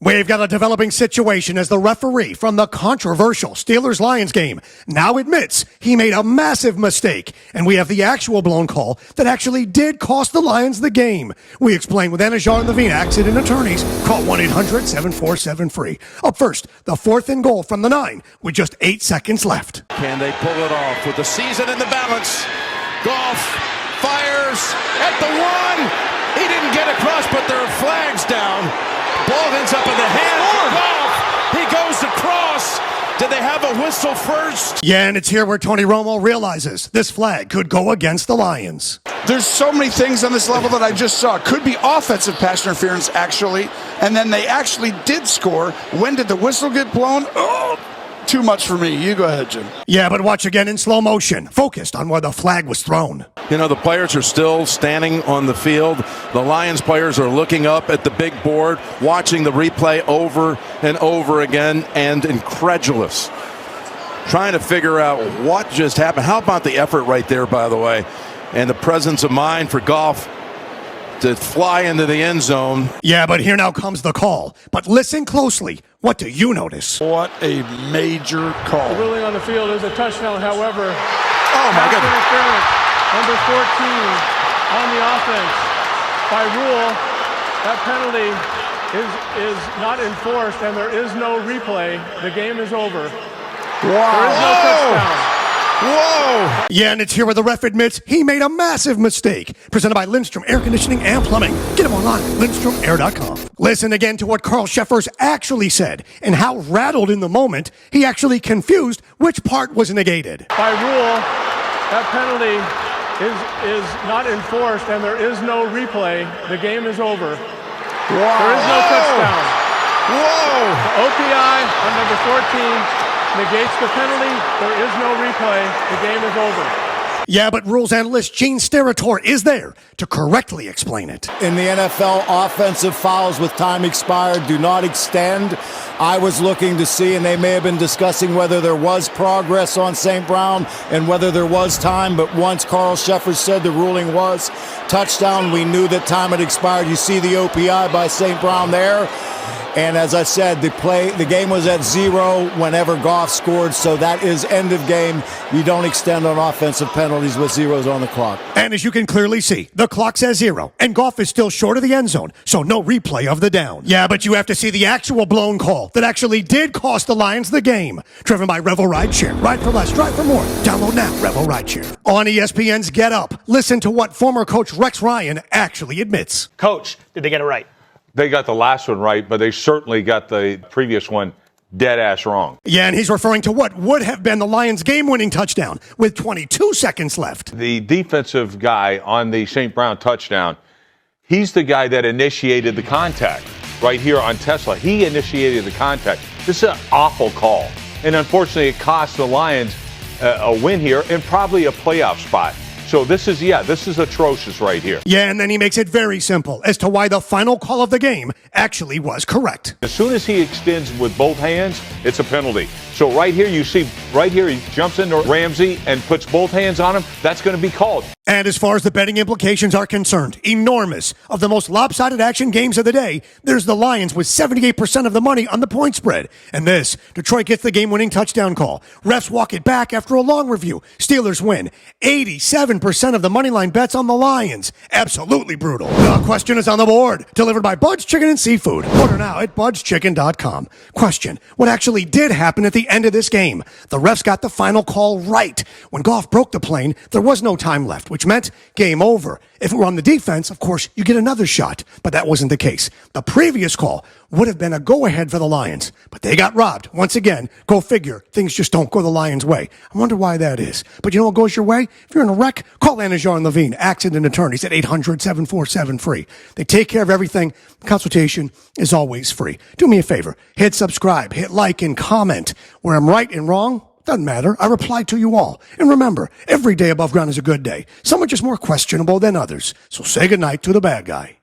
We've got a developing situation as the referee from the controversial Steelers Lions game now admits he made a massive mistake, and we have the actual blown call that actually did cost the Lions the game. We explain with Anajar and Levine, accident attorneys. Call 1-800-747-FREE. Up first, the 4th and goal from the 9 with just 8 seconds left. Can they pull it off with the season in the balance? Goff fires at the 1. He didn't get across, but there are flags down. Ball ends up in the hand of Goff. He goes across. Did they have a whistle first? Yeah, and it's here where Tony Romo realizes this flag could go against the Lions. There's so many things on this level that I just saw. Could be offensive pass interference, actually. And then they actually did score. When did the whistle get blown? Oh, too much for me. You go ahead, Jim. Yeah, but watch again in slow motion, focused on where the flag was thrown. You know, the players are still standing on the field. The Lions players are looking up at the big board, watching the replay over and over again, and incredulous, trying to figure out what just happened. How about the effort right there, by the way, and the presence of mind for Goff to fly into the end zone. Yeah, but here now comes the call. But listen closely. What do you notice? What a major call. The ruling on the field is a touchdown, however. Oh, my goodness. Interference, number 14 on the offense. By rule, that penalty is not enforced, and there is no replay. The game is over. Wow. There is no touchdown. Whoa! Yeah, and it's here where the ref admits he made a massive mistake. Presented by Lindstrom Air Conditioning and Plumbing. Get him online at LindstromAir.com. Listen again to what Carl Sheffers actually said and how rattled in the moment he actually confused which part was negated. By rule, that penalty is not enforced, and there is no replay. The game is over. Wow. There is no touchdown. Whoa! The OPI on number 14 negates the penalty. There is no replay. The game is over. Yeah, but rules analyst Gene Steratore is there to correctly explain it. In the NFL, offensive fouls with time expired do not extend. I was looking to see, and they may have been discussing whether there was progress on St. Brown and whether there was time, but once Carl Sheffers said the ruling was touchdown, we knew that time had expired. You see the OPI by St. Brown there. And as I said, the game was at 0 whenever Goff scored, so that is end of game. You don't extend on offensive penalties with zeros on the clock. And as you can clearly see, the clock says 0, and Goff is still short of the end zone, so no replay of the down. Yeah, but you have to see the actual blown call that actually did cost the Lions the game. Driven by Revel Rideshare. Ride for less, drive for more. Download now, Revel Rideshare. On ESPN's Get Up, listen to what former coach Rex Ryan actually admits. Coach, did they get it right? They got the last one right, but they certainly got the previous one dead-ass wrong. Yeah, and he's referring to what would have been the Lions' game-winning touchdown with 22 seconds left. The defensive guy on the St. Brown touchdown, he's the guy that initiated the contact right here on Tesla. He initiated the contact. This is an awful call. And unfortunately, it cost the Lions a win here and probably a playoff spot. So this is atrocious right here. Yeah, and then he makes it very simple as to why the final call of the game actually was correct. As soon as he extends with both hands, it's a penalty. So right here, you see, right here, he jumps into Ramsey and puts both hands on him. That's going to be called. And as far as the betting implications are concerned, enormous. Of the most lopsided action games of the day, there's the Lions with 78% of the money on the point spread. And this, Detroit gets the game-winning touchdown call. Refs walk it back after a long review. Steelers win. 87% of the money line bets on the Lions. Absolutely brutal. The question is on the board. Delivered by Bud's Chicken and Seafood. Order now at budschicken.com. Question, what actually did happen at the end of this game? The refs got the final call right. When Goff broke the plane, there was no time left, which meant game over. If it were on the defense, of course, you get another shot, but that wasn't the case. The previous call would have been a go-ahead for the Lions, but they got robbed. Once again, go figure, things just don't go the Lions' way. I wonder why that is. But you know what goes your way? If you're in a wreck, call Anajar and Levine, accident attorneys at 800-747-FREE. They take care of everything. Consultation is always free. Do me a favor, hit subscribe, hit like, and comment. Where I'm right and wrong, doesn't matter. I reply to you all. And remember, every day above ground is a good day. Some are just more questionable than others. So say goodnight to the bad guy.